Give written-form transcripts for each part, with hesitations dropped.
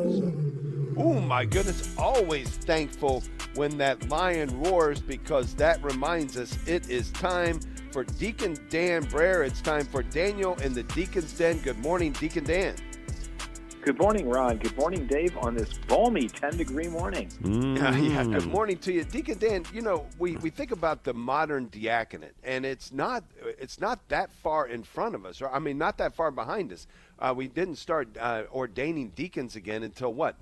us. Oh my goodness, always thankful when that lion roars, because that reminds us it is time for Deacon Dan Brahier. It's time for Daniel in the Deacon's Den. Good morning, Deacon Dan. Good morning, Ron. Good morning, Dave, on this balmy 10-degree morning. Yeah, good morning to you. Deacon Dan, you know, we think about the modern diaconate, and it's not that far in front of us, or I mean, not that far behind us. We didn't start ordaining deacons again until,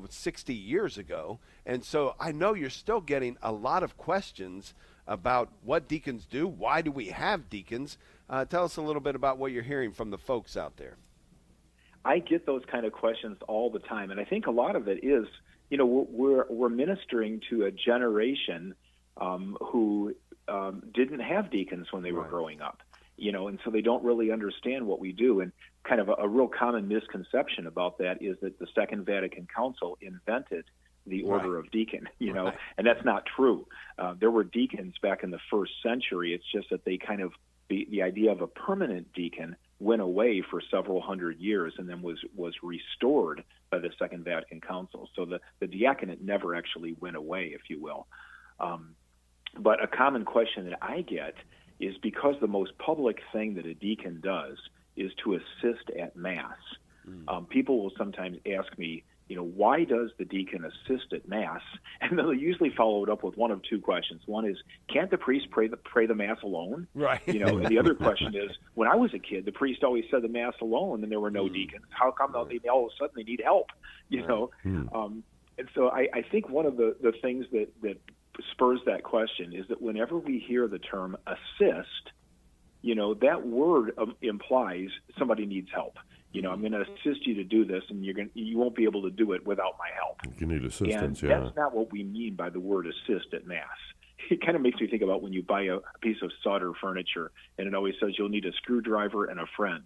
60 years ago. And so I know you're still getting a lot of questions about what deacons do. Why do we have deacons? Tell us a little bit about what you're hearing from the folks out there. I get those kind of questions all the time, and I think a lot of it is, you know, we're ministering to a generation who didn't have deacons when they were growing up, you know, and so they don't really understand what we do. And kind of a real common misconception about that is that the Second Vatican Council invented the order of deacon, you know, and that's not true. There were deacons back in the first century. It's just that they kind of, the idea of a permanent deacon went away for several hundred years and then was restored by the Second Vatican Council. So the diaconate never actually went away, if you will. But a common question that I get is, because the most public thing that a deacon does is to assist at Mass. People will sometimes ask me, you know, why does the deacon assist at Mass? And they'll usually follow it up with one of two questions. One is, can't the priest pray the Mass alone? Right. You know, and the other question is, when I was a kid, the priest always said the Mass alone, and there were no deacons. How come all of a sudden they need help? You know, and so I think one of the things that spurs that question is that whenever we hear the term assist, you know, that word implies somebody needs help. You know, I'm going to assist you to do this, and you won't be able to do it without my help. You need assistance, and that's not what we mean by the word assist at Mass. It kind of makes me think about when you buy a piece of solder furniture, and it always says you'll need a screwdriver and a friend.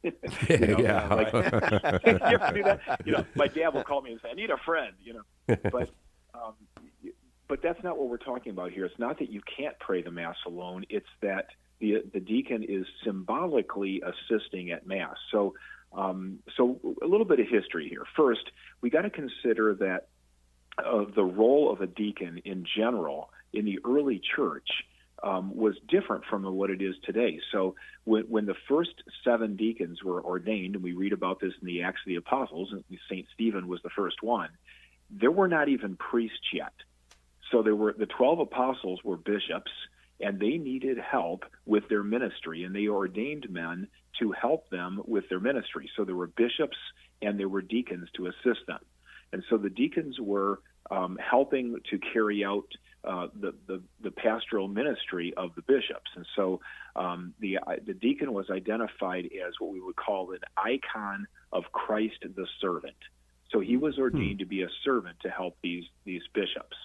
You know, like, you ever do that? You know, my dad will call me and say, I need a friend, you know. But that's not what we're talking about here. It's not that you can't pray the Mass alone. It's that the deacon is symbolically assisting at Mass. So a little bit of history here. First, we got to consider that the role of a deacon in general in the early church was different from what it is today. So when the first 7 deacons were ordained, and we read about this in the Acts of the Apostles, and St. Stephen was the first one, there were not even priests yet. So the 12 apostles were bishops, and they needed help with their ministry, and they ordained men to help them with their ministry. So there were bishops and there were deacons to assist them. And so the deacons were helping to carry out the pastoral ministry of the bishops. And so the deacon was identified as what we would call an icon of Christ the servant. So he was ordained to be a servant to help these bishops.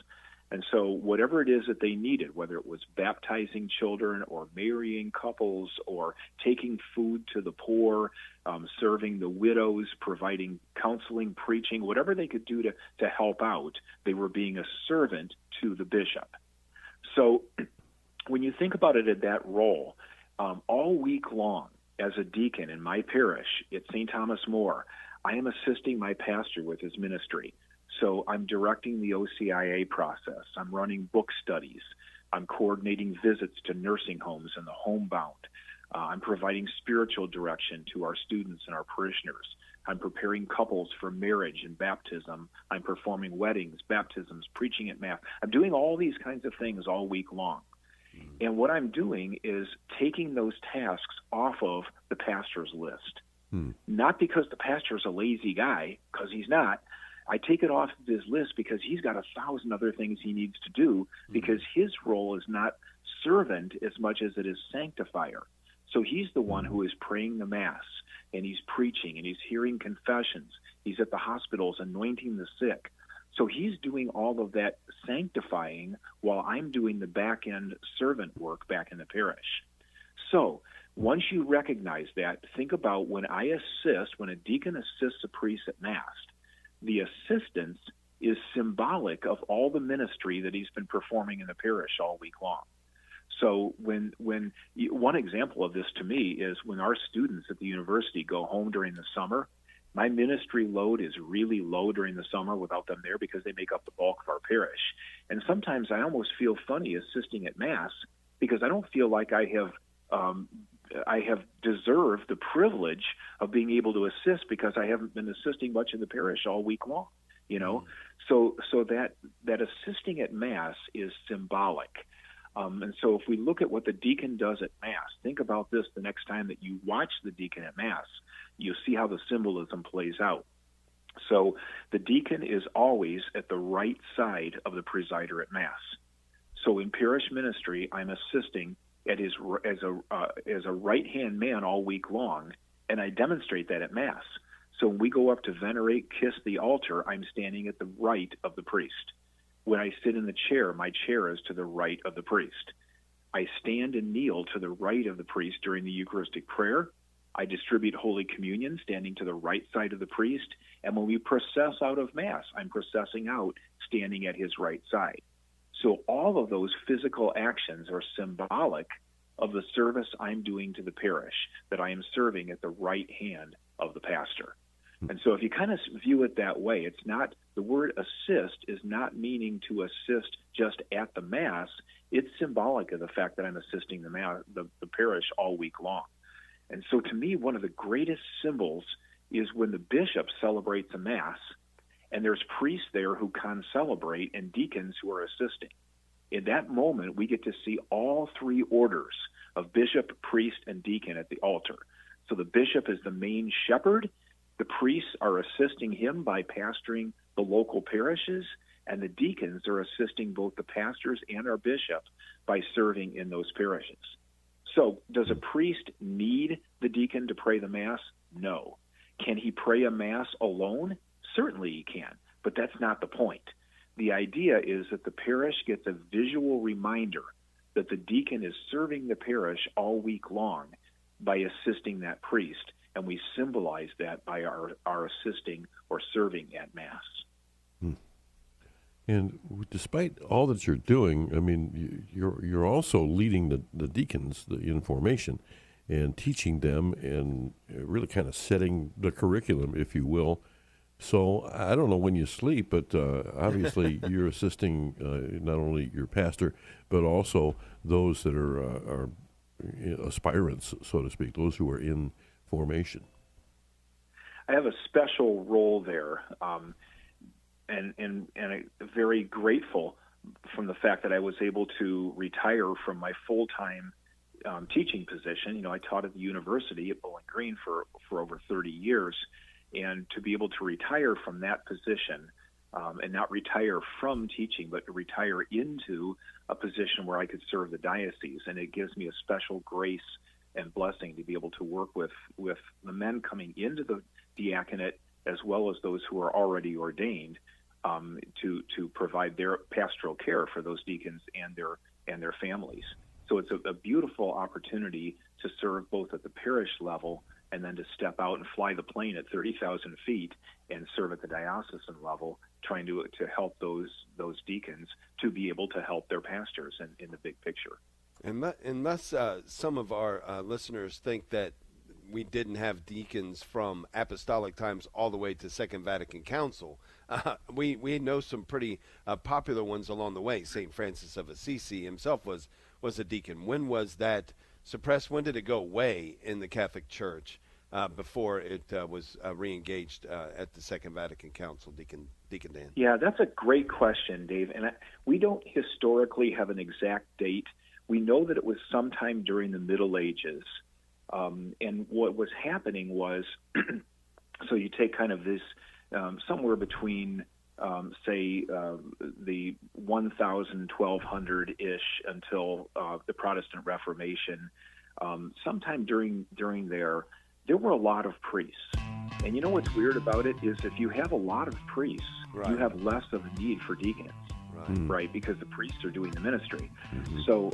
And so whatever it is that they needed, whether it was baptizing children or marrying couples or taking food to the poor, serving the widows, providing counseling, preaching, whatever they could do to help out, they were being a servant to the bishop. So when you think about it at that role, all week long as a deacon in my parish at St. Thomas More, I am assisting my pastor with his ministry. So I'm directing the OCIA process. I'm running book studies. I'm coordinating visits to nursing homes and the homebound. I'm providing spiritual direction to our students and our parishioners. I'm preparing couples for marriage and baptism. I'm performing weddings, baptisms, preaching at Mass. I'm doing all these kinds of things all week long. And what I'm doing is taking those tasks off of the pastor's list. Not because the pastor's a lazy guy, because he's not. I take it off of his list because he's got 1,000 other things he needs to do, because his role is not servant as much as it is sanctifier. So he's the one who is praying the Mass, and he's preaching, and he's hearing confessions. He's at the hospitals anointing the sick. So he's doing all of that sanctifying while I'm doing the back-end servant work back in the parish. So once you recognize that, think about when a deacon assists a priest at Mass, the assistance is symbolic of all the ministry that he's been performing in the parish all week long. So one example of this to me is when our students at the university go home during the summer, My ministry load is really low during the summer without them there because they make up the bulk of our parish. And sometimes I almost feel funny assisting at Mass because I don't feel like I have deserved the privilege of being able to assist because I haven't been assisting much in the parish all week long. So that assisting at Mass is symbolic. And so if we look at what the deacon does at Mass, think about this the next time that you watch the deacon at Mass. You'll see how the symbolism plays out. So the deacon is always at the right side of the presider at Mass. So in parish ministry, I'm assisting as a right-hand man all week long, and I demonstrate that at Mass. So when we go up to venerate, kiss the altar, I'm standing at the right of the priest. When I sit in the chair, my chair is to the right of the priest. I stand and kneel to the right of the priest during the Eucharistic prayer. I distribute Holy Communion standing to the right side of the priest. And when we process out of Mass, I'm processing out standing at his right side. So all of those physical actions are symbolic of the service I'm doing to the parish, that I am serving at the right hand of the pastor. And so if you kind of view it that way, it's not, the word assist is not meaning to assist just at the Mass. It's symbolic of the fact that I'm assisting the parish all week long. And so to me, one of the greatest symbols is when the bishop celebrates a Mass and there's priests there who concelebrate and deacons who are assisting. In that moment, we get to see all three orders of bishop, priest, and deacon at the altar. So the bishop is the main shepherd. The priests are assisting him by pastoring the local parishes, and the deacons are assisting both the pastors and our bishop by serving in those parishes. So does a priest need the deacon to pray the Mass? No. Can he pray a Mass alone? Certainly he can, but that's not the point. The idea is that the parish gets a visual reminder that the deacon is serving the parish all week long by assisting that priest, and we symbolize that by our assisting or serving at Mass. And despite all that you're doing, I mean, you're also leading the deacons in formation and teaching them and really kind of setting the curriculum, if you will. So I don't know when you sleep, but obviously you're assisting not only your pastor, but also those that are aspirants, so to speak, those who are in formation. I have a special role there, and I'm very grateful from the fact that I was able to retire from my full-time teaching position. I taught at the university at Bowling Green for over 30 years. And to be able to retire from that position and not retire from teaching, but to retire into a position where I could serve the diocese. And it gives me a special grace and blessing to be able to work with the men coming into the diaconate as well as those who are already ordained to provide their pastoral care for those deacons and their families. So it's a beautiful opportunity to serve both at the parish level and then to step out and fly the plane at 30,000 feet and serve at the diocesan level, trying to help those deacons to be able to help their pastors in the big picture. Unless some of our listeners think that we didn't have deacons from apostolic times all the way to Second Vatican Council, we know some pretty popular ones along the way. St. Francis of Assisi himself was a deacon. When was that suppressed? When did it go away in the Catholic Church before it was re-engaged at the Second Vatican Council, Deacon Dan? Yeah, that's a great question, Dave. And we don't historically have an exact date. We know that it was sometime during the Middle Ages. And what was happening was, so you take kind of this somewhere between, say, the 1000, 1200-ish until the Protestant Reformation, sometime during there were a lot of priests. And you know what's weird about it is if you have a lot of priests, right, you have less of a need for deacons, right? Because the priests are doing the ministry. Mm-hmm. So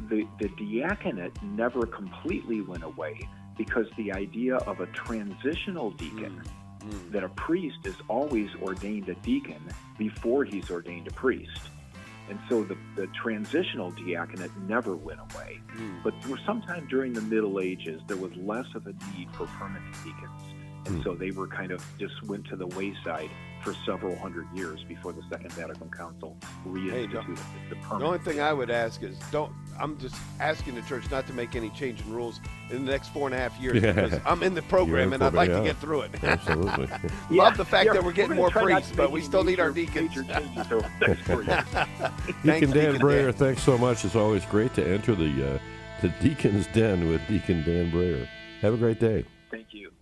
the diaconate never completely went away because the idea of a transitional deacon, that a priest is always ordained a deacon before he's ordained a priest. And so the transitional diaconate never went away. But sometime during the Middle Ages, there was less of a need for permanent deacons. And so they were kind of just went to the wayside for several hundred years before the Second Vatican Council reinstituted the permanent. The only thing I would ask is I'm just asking the church not to make any change in rules in the next 4.5 years because I'm in the program and I'd like to get through it. Absolutely. Love the fact that we're getting more priests, but we still need our deacons. Deacon Dan Brahier, thanks so much. It's always great to enter the Deacon's Den with Deacon Dan Brahier. Have a great day. Thank you.